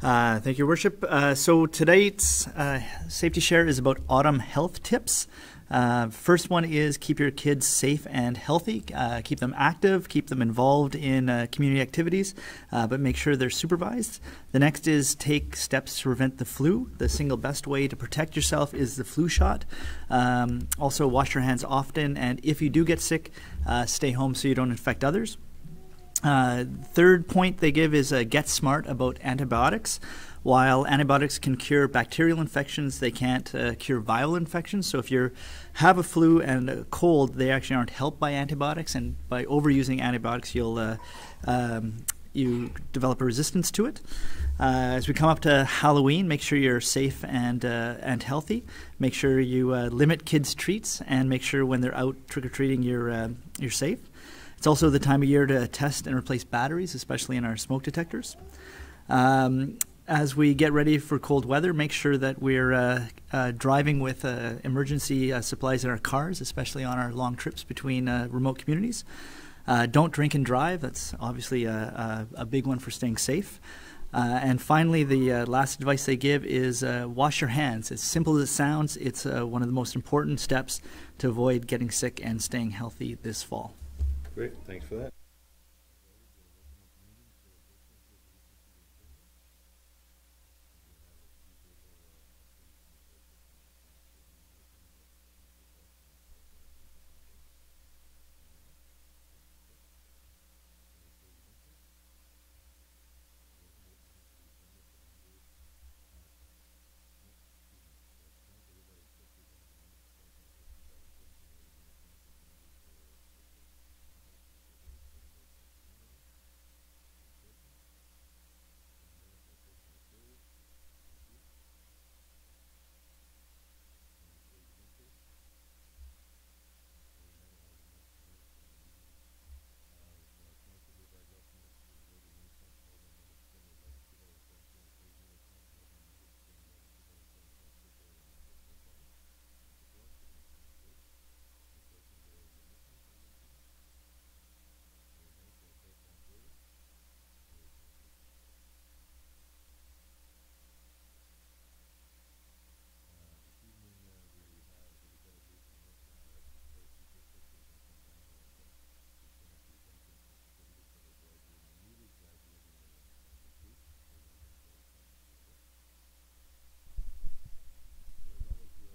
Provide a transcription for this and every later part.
Thank you, Worship. So tonight's Safety Share is about autumn health tips. First one is keep your kids safe and healthy. Keep them active, keep them involved in community activities, but make sure they're supervised. The next is take steps to prevent the flu. The single best way to protect yourself is the flu shot. Also, wash your hands often, and if you do get sick, stay home so you don't infect others. Third point they give is get smart about antibiotics. While antibiotics can cure bacterial infections, they can't cure viral infections. So if you have a flu and a cold, they actually aren't helped by antibiotics, and by overusing antibiotics, you'll you develop a resistance to it. As we come up to Halloween, make sure you're safe and healthy. Make sure you limit kids' treats, and make sure when they're out trick-or-treating you're safe. It's also the time of year to test and replace batteries, especially in our smoke detectors. As we get ready for cold weather, make sure that we're driving with emergency supplies in our cars, especially on our long trips between remote communities. Don't drink and drive. That's obviously a big one for staying safe. And finally, the last advice they give is wash your hands. As simple as it sounds, it's one of the most important steps to avoid getting sick and staying healthy this fall. Great, thanks for that.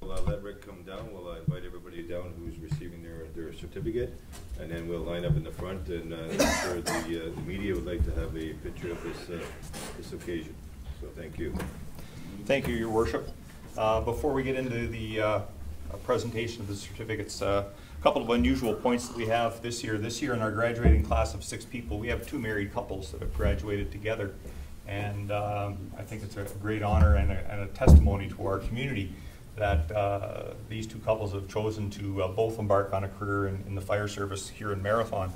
We'll let Rick come down. We'll invite everybody down who's receiving their certificate, and then we'll line up in the front, and I'm sure the media would like to have a picture of this occasion. So thank you. Thank you, Your Worship. Before we get into the presentation of the certificates, a couple of unusual points that we have this year. This year in our graduating class of 6 people, we have 2 married couples that have graduated together, and I think it's a great honor and a testimony to our community that these 2 couples have chosen to both embark on a career in the fire service here in Marathon.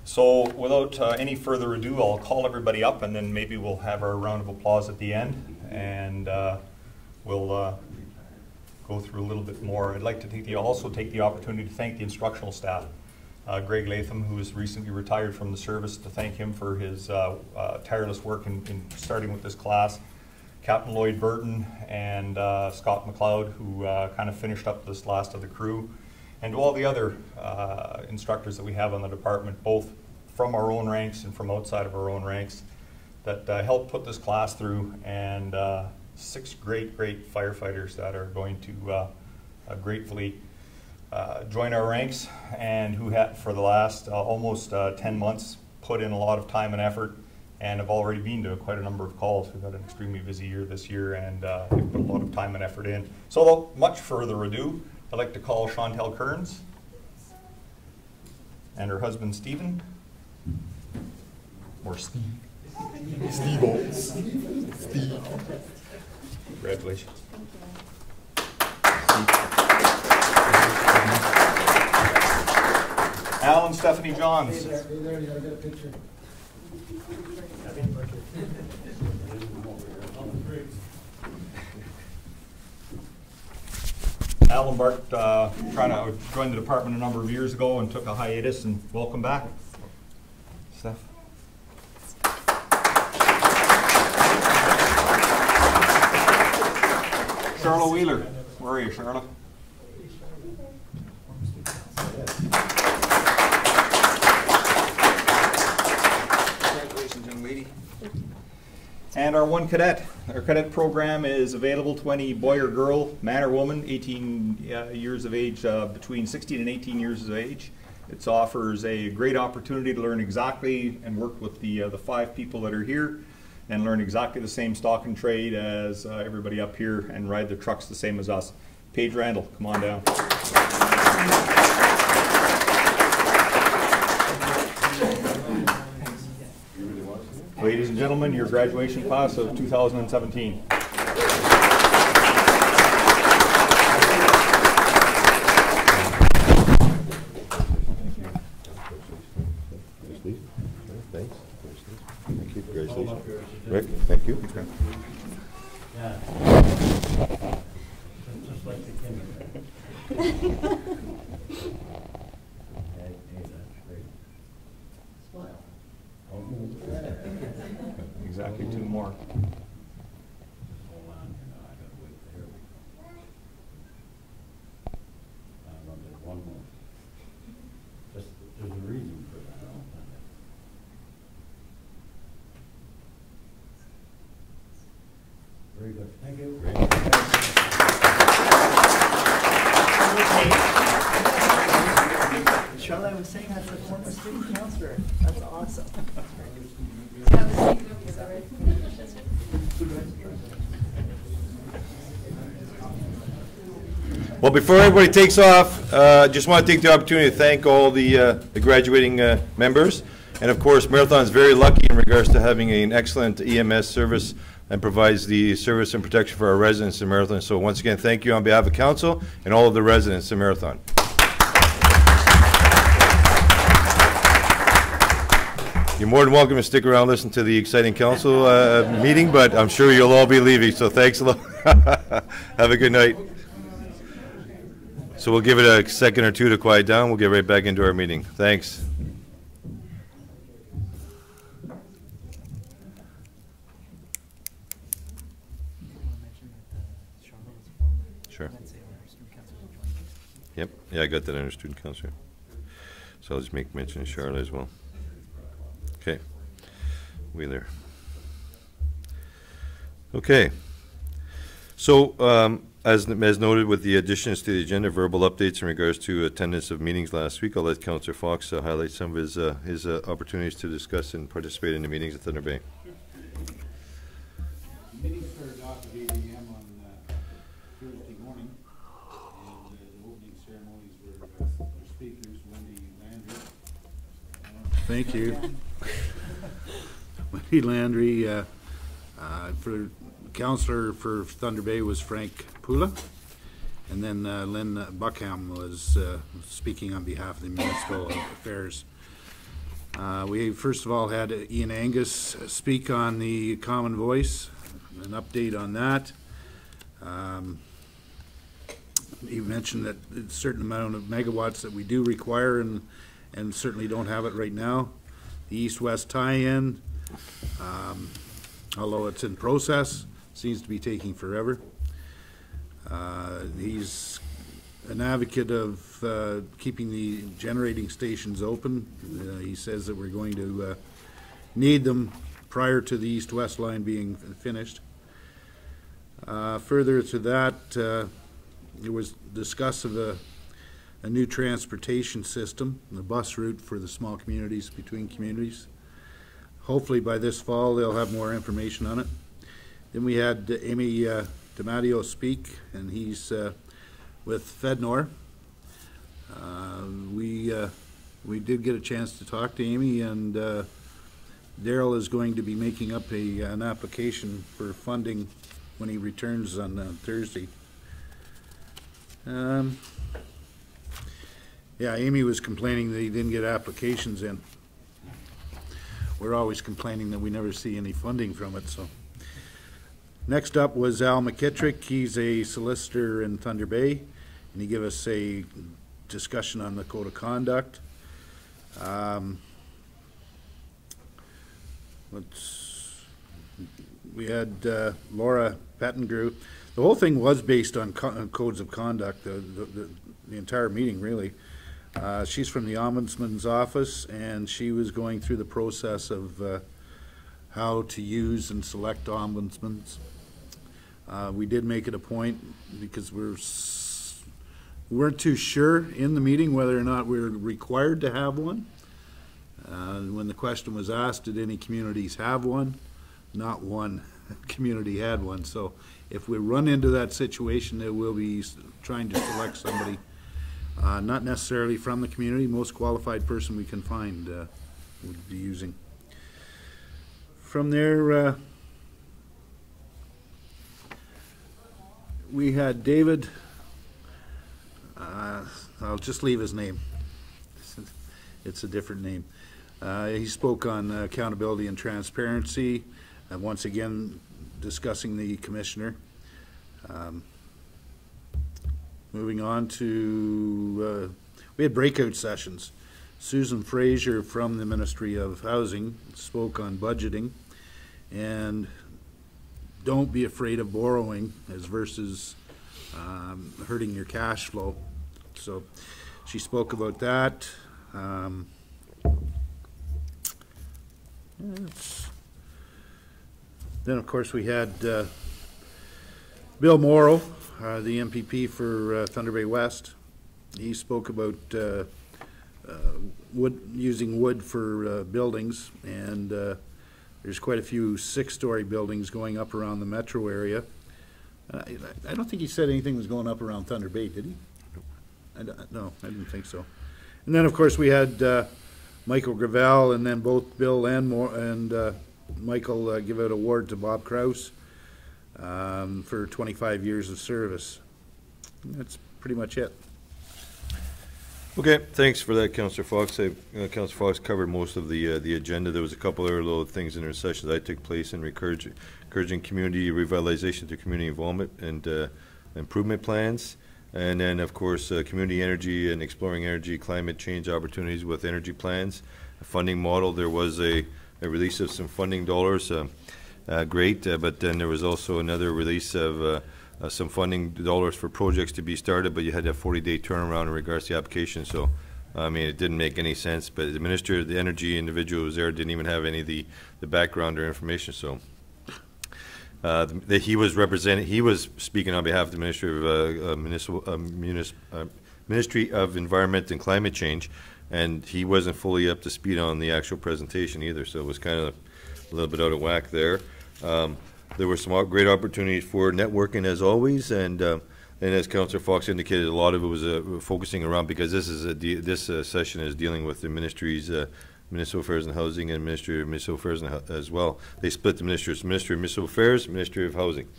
So without any further ado, I'll call everybody up, and then maybe we'll have our round of applause at the end, and we'll go through a little bit more. I'd like to also take the opportunity to thank the instructional staff. Greg Latham, who has recently retired from the service, to thank him for his tireless work in starting with this class. Captain Lloyd Burton and Scott McLeod, who kind of finished up this last of the crew, and to all the other instructors that we have on the department, both from our own ranks and from outside of our own ranks, that helped put this class through, and 6 great firefighters that are going to gratefully join our ranks, and who have for the last almost 10 months put in a lot of time and effort, and have already been to quite a number of calls. We've had an extremely busy year this year, and they've put a lot of time and effort in. So without much further ado, I'd like to call Chantel Kearns and her husband Stephen, or Steve. Steve. Congratulations. Al and Stephanie Johns. Hey there, I got a picture. Al embarked trying to join the department a number of years ago and took a hiatus, and welcome back. Steph. Charlotte Wheeler. Where are you, Charlotte? Congratulations, young lady. And our one cadet. Our cadet program is available to any boy or girl, man or woman, 18 years of age, between 16 and 18 years of age. It offers a great opportunity to learn exactly and work with the 5 people that are here and learn exactly the same stock and trade as everybody up here and ride the trucks the same as us. Paige Randall, come on down. Ladies and gentlemen, your graduation class of 2017. Thanks. Thank you. Congratulations. Rick, thank you. Just like the kindergarten. Exactly 2 more. Hold on, I gotta wait there. There's one more. Just, there's a reason for that. Very good. Thank you. Charlotte, I was saying that's a former student counselor. That's awesome. Well, before everybody takes off, just want to take the opportunity to thank all the graduating members. And of course, Marathon is very lucky in regards to having an excellent EMS service and provides the service and protection for our residents in Marathon. So once again, thank you on behalf of Council and all of the residents in Marathon. You're more than welcome to stick around and listen to the exciting council meeting, but I'm sure you'll all be leaving, so thanks a lot. Have a good night. So we'll give it a second or two to quiet down. We'll get right back into our meeting. Thanks. Sure. Yep. Yeah, I got that under student council. So I'll just make mention of Charlotte as well. Okay. Wheeler. Okay. So as noted with the additions to the agenda, verbal updates in regards to attendance of meetings last week, I'll let Councillor Fox highlight some of his opportunities to discuss and participate in the meetings at Thunder Bay. Meeting started off at 8 a.m. on Thursday morning, and the opening ceremonies were our speakers, Wendy Landry. Thank you. Wendy Landry, for councillor for Thunder Bay was Frank Pula, and then Lynn Buckham was speaking on behalf of the Municipal Affairs. We first of all had Ian Angus speak on the Common Voice, an update on that. He mentioned that a certain amount of megawatts that we do require and certainly don't have it right now. The east-west tie-in, although it's in process, seems to be taking forever. He's an advocate of keeping the generating stations open. He says that we're going to need them prior to the east-west line being finished. Further to that, there was discuss of a new transportation system, the bus route for the small communities between communities. Hopefully by this fall they'll have more information on it. Then we had Amy DiMatteo speak, and he's with FedNor. We did get a chance to talk to Amy, and Daryl is going to be making up an application for funding when he returns on Thursday. Yeah, Amy was complaining that he didn't get applications in. We're always complaining that we never see any funding from it. So, next up was Al McKittrick. He's a solicitor in Thunder Bay, and he gave us a discussion on the code of conduct. We had Laura Pettengrew. The whole thing was based on codes of conduct, the entire meeting, really. She's from the Ombudsman's office, and she was going through the process of how to use and select ombudsmans. We did make it a point, because we weren't too sure in the meeting whether or not we were required to have one. When the question was asked, did any communities have one? Not one community had one. So if we run into that situation, it will be trying to select somebody, not necessarily from the community. Most qualified person we can find would be using. From there, we had David, I'll just leave his name. It's a different name. He spoke on accountability and transparency, once again discussing the commissioner. Moving on to, we had breakout sessions. Susan Fraser from the Ministry of Housing spoke on budgeting and don't be afraid of borrowing as versus hurting your cash flow. So she spoke about that. Then of course we had Bill Morrow, the MPP for Thunder Bay West. He spoke about using wood for buildings, and there's quite a few 6-story buildings going up around the metro area. I don't think he said anything was going up around Thunder Bay, did he? No, I didn't think so. And then of course we had Michael Gravel, and then both Bill and Michael give out an award to Bob Krause for 25 years of service. That's pretty much it. Okay, thanks for that, Councillor Fox. Councillor Fox covered most of the agenda. There was a couple other little things in her sessions that took place in encouraging community revitalization through community involvement and improvement plans. And then, of course, community energy and exploring energy, climate change opportunities with energy plans. A funding model, there was a release of some funding dollars, great, but then there was also another release of some funding dollars for projects to be started, but you had a 40-day turnaround in regards to the application. So, I mean, it didn't make any sense, but the Minister, the energy individual who was there, didn't even have any of the background or information. So he was representing, he was speaking on behalf of the Ministry of Environment and Climate Change, and he wasn't fully up to speed on the actual presentation either, so it was kind of a little bit out of whack there. There were some great opportunities for networking as always, and as Councillor Fox indicated, a lot of it was focusing around, because this is this session is dealing with the ministries, Municipal Affairs and Housing, and Ministry of Municipal Affairs as well. They split the ministries, Ministry of Municipal Affairs, Ministry of Housing,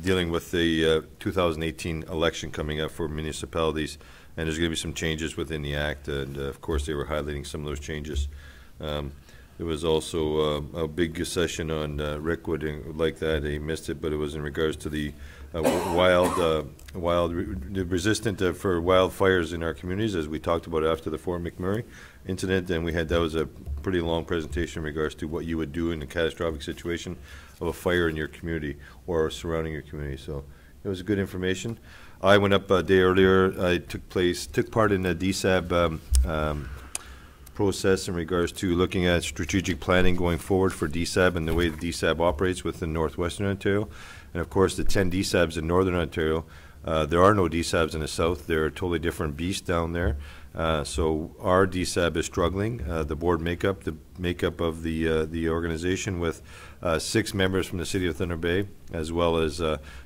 dealing with the 2018 election coming up for municipalities, and there's going to be some changes within the Act, and of course they were highlighting some of those changes. There was also a big session on Rick would like that. He missed it, but it was in regards to the resistant for wildfires in our communities, as we talked about after the Fort McMurray incident, and that was a pretty long presentation in regards to what you would do in a catastrophic situation of a fire in your community or surrounding your community. So it was good information. I went up a day earlier. I took part in a DSAB process in regards to looking at strategic planning going forward for DSAB and the way the DSAB operates within Northwestern Ontario. And of course the 10 DSABs in Northern Ontario, there are no DSABs in the South. They're a totally different beast down there. So our DSAB is struggling. The board makeup of the organization with 6 members from the City of Thunder Bay, as well as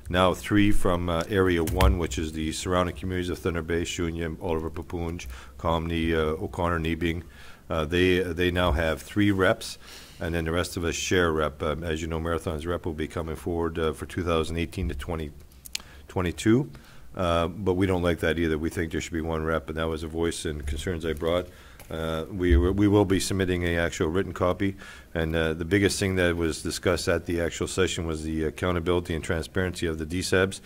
now 3 from Area 1, which is the surrounding communities of Thunder Bay, Shunya, Oliver Papoonj, Comney, O'Connor, Nebing. They now have 3 reps, and then the rest of us share rep. As you know, Marathon's rep will be coming forward for 2018 to 2022. But we don't like that either. We think there should be 1 rep, and that was a voice and concerns I brought. We will be submitting an actual written copy, and the biggest thing that was discussed at the actual session was the accountability and transparency of the DSABs.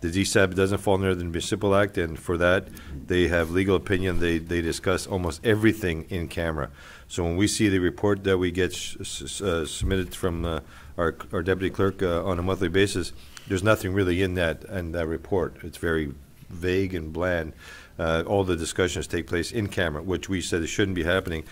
The DSAB doesn't fall under the Municipal Act, and for that, they have legal opinion. They discuss almost everything in camera. So when we see the report that we get submitted from our deputy clerk on a monthly basis, there's nothing really in that report. It's very vague and bland. All the discussions take place in camera, which we said it shouldn't be happening.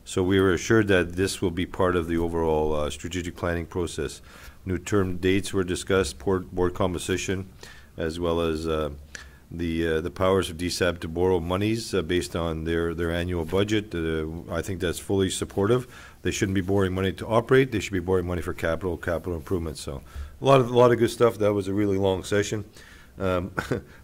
So we were assured that this will be part of the overall strategic planning process. New term dates were discussed, board composition, as well as the powers of DSAB to borrow monies based on their annual budget. I think that's fully supportive. They shouldn't be borrowing money to operate. They should be borrowing money for capital improvements. So a lot of good stuff. That was a really long session. A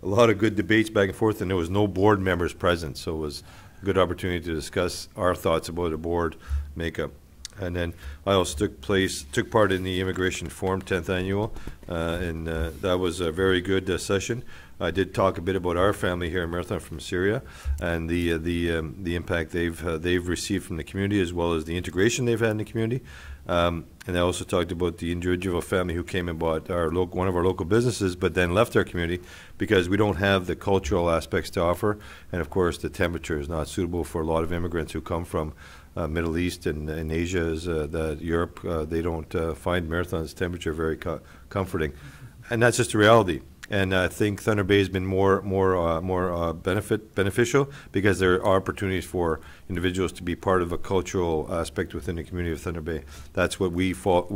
lot of good debates back and forth, and there was no board members present, so it was a good opportunity to discuss our thoughts about the board makeup. And then I also took part in the Immigration Forum 10th Annual, and that was a very good session. I did talk a bit about our family here in Marathon from Syria and the impact they've received from the community, as well as the integration they've had in the community. And I also talked about the individual family who came and bought one of our local businesses, but then left our community because we don't have the cultural aspects to offer, and of course the temperature is not suitable for a lot of immigrants who come from Middle East and Asia, Europe. They don't find Marathon's temperature very comforting, and that's just a reality. And I think Thunder Bay has been more beneficial because there are opportunities for individuals to be part of a cultural aspect within the community of Thunder Bay. That's what we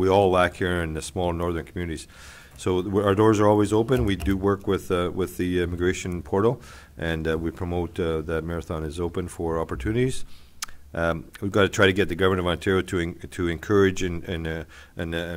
all lack here in the small northern communities. So our doors are always open. We do work with the immigration portal, and we promote that Marathon is open for opportunities. We've got to try to get the government of Ontario to encourage and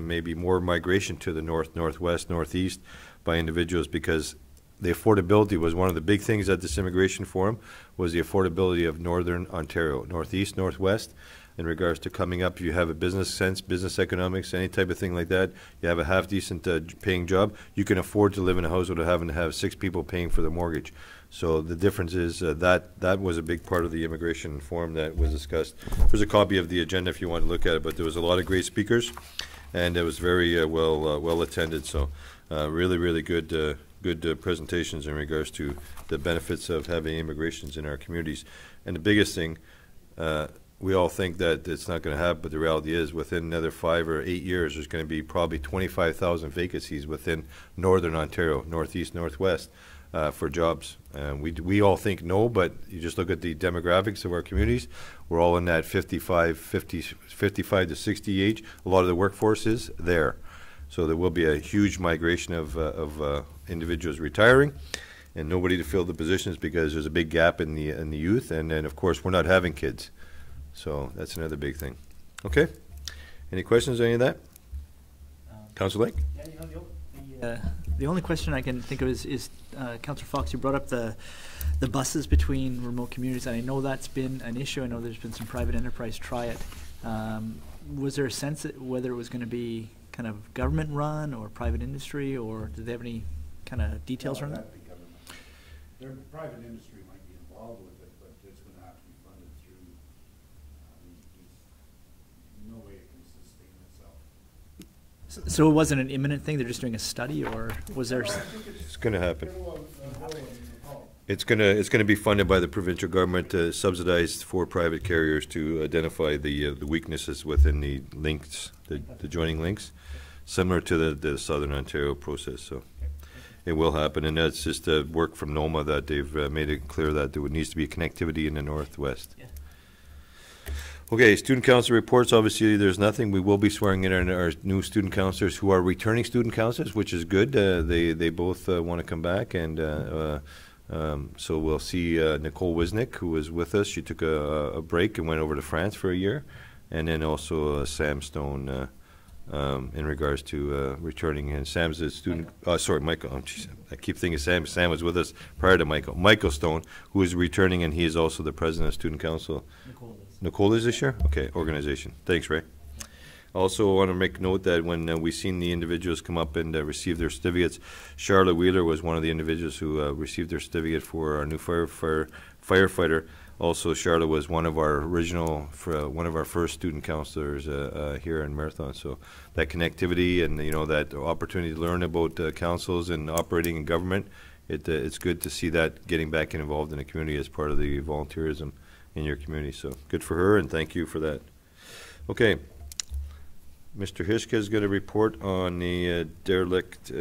maybe more migration to the north, northwest, northeast by individuals, because the affordability was one of the big things at this immigration forum, was the affordability of northern Ontario, northeast, northwest, in regards to coming up. If you have a business sense, business economics, any type of thing like that, you have a half decent paying job, you can afford to live in a house without having to have 6 people paying for the mortgage. So the difference is that was a big part of the immigration forum that was discussed. There's a copy of the agenda if you want to look at it, but there was a lot of great speakers, and it was very well attended. So really good presentations in regards to the benefits of having immigrations in our communities. And the biggest thing, we all think that it's not going to happen, but the reality is within another 5 or 8 years, there's going to be probably 25,000 vacancies within northern Ontario, northeast, northwest, for jobs. We all think no, but you just look at the demographics of our communities. We're all in that 55 to 60 age. A lot of the workforce is there. So there will be a huge migration of individuals retiring, and nobody to fill the positions because there's a big gap in the youth, and then of course we're not having kids. So that's another big thing. Okay. Any questions on any of that? Councillor Lake? Yeah, the only question I can think of is Councillor Fox, you brought up the buses between remote communities, and I know that's been an issue. I know there's been some private enterprise try it. Was there a sense that whether it was going to be kind of government run or private industry, or did they have any kind of details around that? Their private industry might be involved with it, but it's going to have to be funded through no way it can sustain itself. So it wasn't an imminent thing, they're just doing a study, or was there? It's going to happen. It's going to be funded by the provincial government, subsidized for private carriers to identify the weaknesses within the links, the joining links, similar to the Southern Ontario process. So it will happen, and that's just work from NOMA that they've made it clear that there needs to be connectivity in the northwest. Yeah. Okay, student council reports. Obviously, there's nothing. We will be swearing in our new student councillors who are returning student councillors, which is good. They both want to come back, and so we'll see Nicole Wisnick, who was with us. She took a break and went over to France for a year, and then also Sam Stone in regards to returning. And Sam's a student. Sorry, Michael. I keep thinking Sam. Sam was with us prior to Michael. Michael Stone, who is returning, and he is also the president of Student Council. Nicole is this year? Okay, organization. Thanks, Ray. Also want to make note that when we seen the individuals come up and receive their certificates, Charlotte Wheeler was one of the individuals who received their certificate for our new firefighter. Also, Charlotte was one of our one of our first student counselors here in Marathon. So that connectivity and that opportunity to learn about councils and operating in government, it's good to see that getting back involved in the community as part of the volunteerism in your community. So good for her, and thank you for that. Okay. Mr. Hishka is going to report on the derelict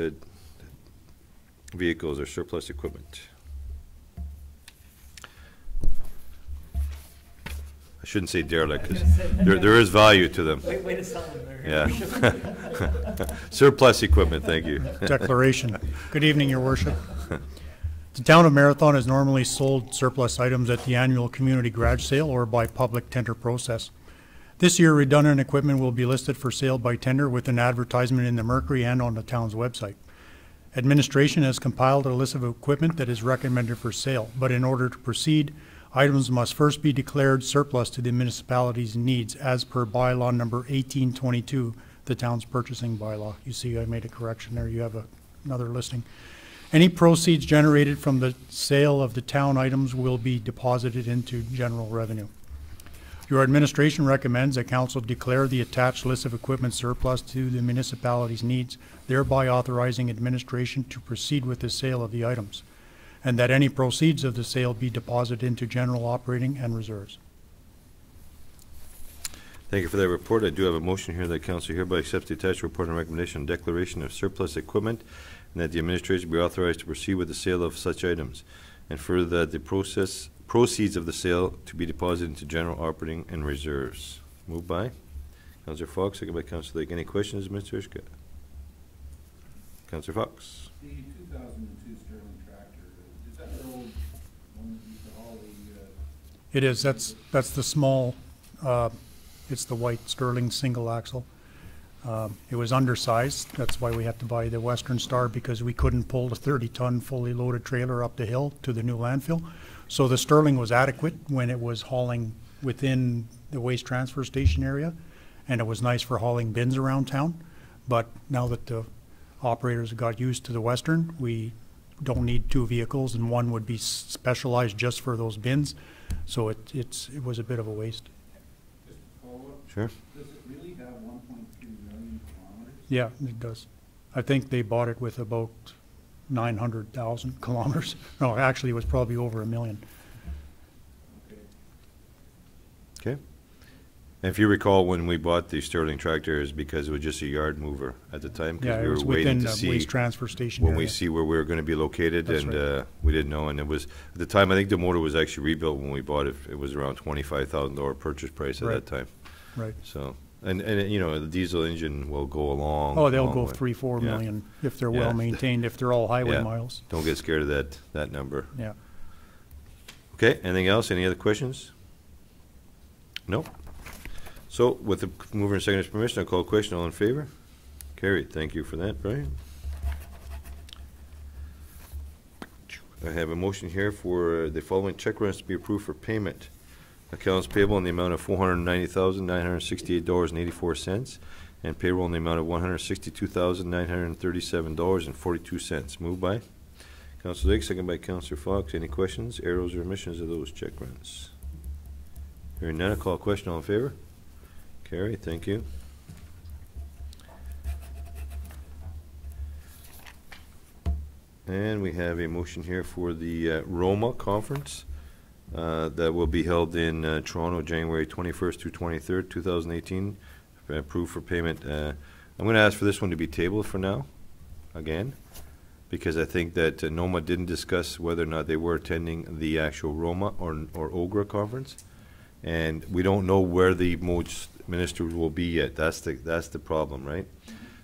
vehicles or surplus equipment? I shouldn't say derelict, because there is value to them. Way to sell them there. Yeah. Surplus equipment, thank you. Declaration. Good evening, Your Worship. The town of Marathon has normally sold surplus items at the annual community garage sale or by public tender process. This year, redundant equipment will be listed for sale by tender with an advertisement in the Mercury and on the town's website. Administration has compiled a list of equipment that is recommended for sale, but in order to proceed, items must first be declared surplus to the municipality's needs as per bylaw number 1822, the town's purchasing bylaw. You see I made a correction there. You have another listing. Any proceeds generated from the sale of the town items will be deposited into general revenue. Your administration recommends that council declare the attached list of equipment surplus to the municipality's needs, thereby authorizing administration to proceed with the sale of the items, and that any proceeds of the sale be deposited into general operating and reserves. Thank you for that report. I do have a motion here that council hereby accepts the attached report and recommendation and declaration of surplus equipment, and that the administration be authorized to proceed with the sale of such items, and further that the proceeds of the sale to be deposited into general operating and reserves. Moved by Councillor Fox, second by Councillor Lake. Any questions, Mr. Ishka? Councillor Fox. The 2002 Sterling tractor, is that the old one that used to haul the... It is. That's the small, it's the white Sterling single axle. It was undersized. That's why we had to buy the Western Star, because we couldn't pull the 30-ton fully loaded trailer up the hill to the new landfill. So the Sterling was adequate when it was hauling within the waste transfer station area, and it was nice for hauling bins around town. But now that the operators got used to the Western, we don't need two vehicles, and one would be specialized just for those bins. So it was a bit of a waste. Just to follow up, Sure. does it really have 1.3 million kilometers? Yeah, it does. I think they bought it with about 900,000 kilometers. No, actually it was probably over 1 million. Okay. Okay. And if you recall, when we bought the Sterling tractor, is because it was just a yard mover at the time, Yeah, because it we was were waiting within to the see waste transfer station when area. we see where we were going to be located, That's and right. we didn't know. And it was at the time, I think the motor was actually rebuilt when we bought it. It was around $25,000 purchase price at Right. that time. Right. So, and you know, the diesel engine will go along. Oh, they'll long go way. 3-4 Yeah. million if they're Yeah. well maintained, if they're all highway Yeah. miles. Don't get scared of that number. Yeah. Okay, anything else? Any other questions? No? So, with the mover and seconder's permission, I'll call a question. All in favor? Carried. Thank you for that, Brian. I have a motion here for the following check runs to be approved for payment. Accounts payable in the amount of $490,968.84, and payroll in the amount of $162,937.42. Moved by Councilor Lake, second by Councilor Fox. Any questions, arrows, or omissions of those check runs? Hearing none, I'll call a question. All in favor? Carry. Thank you. And we have a motion here for the Roma conference that will be held in Toronto, January 21st through 23rd, 2018. Approved for payment. I'm going to ask for this one to be tabled for now, again, because I think that NOMA didn't discuss whether or not they were attending the actual Roma or OGRA conference, and we don't know where the most ministers will be yet. That's the problem, right?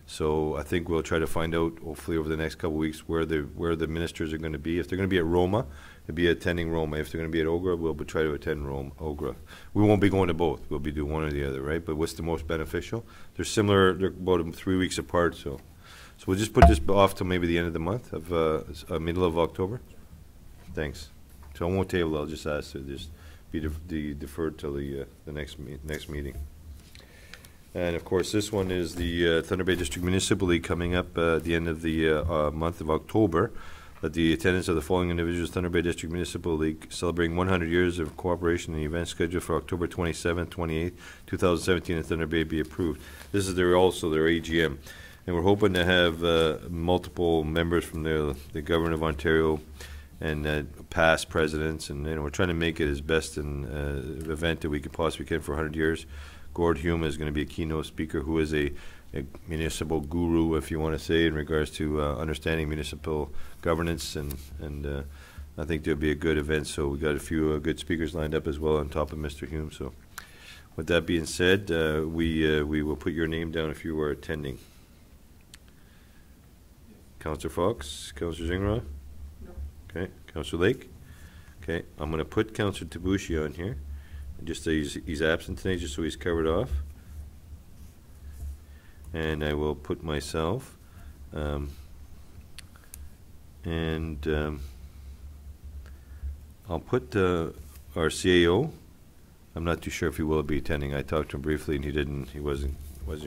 So I think we'll try to find out, hopefully over the next couple of weeks, where the ministers are going to be. If they're going to be at Roma, they'll be attending Roma. If they're going to be at OGRA, we'll try to attend OGRA. We won't be going to both. We'll be doing one or the other, right? But what's the most beneficial? They're similar. They're about 3 weeks apart, so we'll just put this off till maybe the end of the month, of middle of October. Thanks. So I won't table it. I'll just ask to just be deferred till the next meeting. And of course, this one is the Thunder Bay District Municipal League coming up at the end of the month of October. That the attendance of the following individuals: Thunder Bay District Municipal League, celebrating 100 years of cooperation in the event scheduled for October 27th, 28th, 2017 in Thunder Bay be approved. This is also their AGM. And we're hoping to have multiple members from the Government of Ontario and past presidents. And we're trying to make it as best an event that we could possibly can for 100 years. Gord Hume is going to be a keynote speaker, who is a a municipal guru, if you want to say, in regards to understanding municipal governance, and I think there'll be a good event. So we got a few good speakers lined up as well on top of Mr. Hume. So with that being said, we will put your name down if you are attending. Councillor Fox, Councillor Zingra? No. Okay, Councillor Lake? Okay, I'm going to put Councillor Tabushi on here. Just so he's absent tonight, just so he's covered off. And I will put myself. I'll put our CAO. I'm not too sure if he will be attending. I talked to him briefly, and he wasn't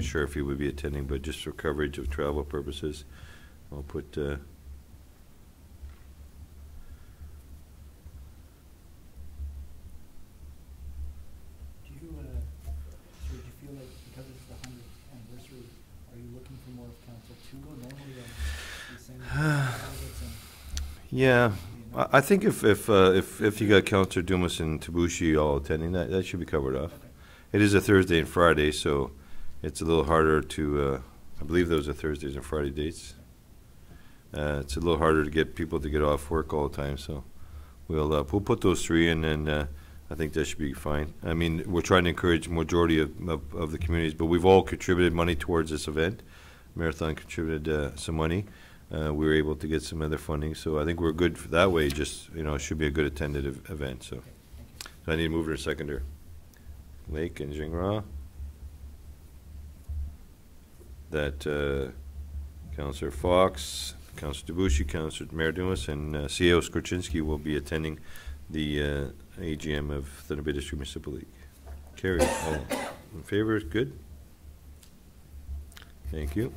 sure if he would be attending, but just for coverage of travel purposes, I'll put. Do you feel like because it's the 100th anniversary, are you looking for more of Council to go? Normally, the same. Yeah. I think if you got Councillor Dumas and Tabushi all attending, that should be covered off. Okay. It is a Thursday and Friday, so it's a little harder to. I believe those are Thursdays and Friday dates. It's a little harder to get people to get off work all the time, so we'll put those three in, and I think that should be fine. I mean, we're trying to encourage majority of the communities, but we've all contributed money towards this event. Marathon contributed some money. We were able to get some other funding, so I think we're good for that way. Just, it should be a good attended event. So I need a mover and seconder. Lake and Zingra. That Councillor Fox, Councillor Tabushi, Councillor Mayor Dumas, and CEO Skorchinski will be attending the AGM of Thunder Bay District Municipal League. Carried. All in favor? Good. Thank you.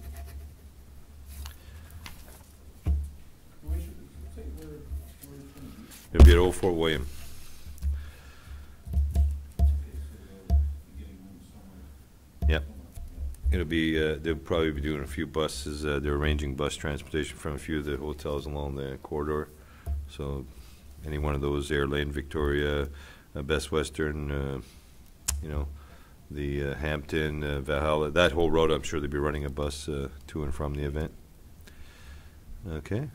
It'll be at Old Fort William. Yeah. It'll be, they'll probably be doing a few buses. They're arranging bus transportation from a few of the hotels along the corridor. So any one of those, Air Lane, Victoria, Best Western, the Hampton, Valhalla, that whole road, I'm sure they'll be running a bus to and from the event. Okay.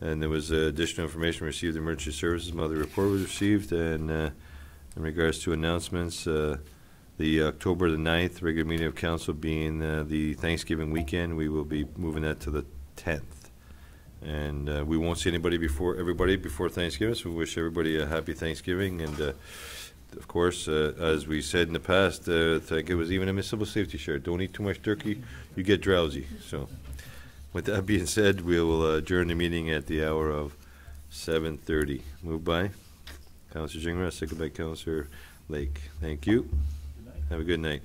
And there was additional information received. The emergency services mother report was received, and in regards to announcements, the October the 9th regular meeting of council being the Thanksgiving weekend, we will be moving that to the 10th. And we won't see everybody before Thanksgiving, so we wish everybody a happy Thanksgiving. And of course, as we said in the past, I think it was even a municipal safety share. Don't eat too much turkey, you get drowsy. So with that being said, we will adjourn the meeting at the hour of 7:30. Moved by Councillor Zingra, second by Councillor Lake. Thank you. Have a good night.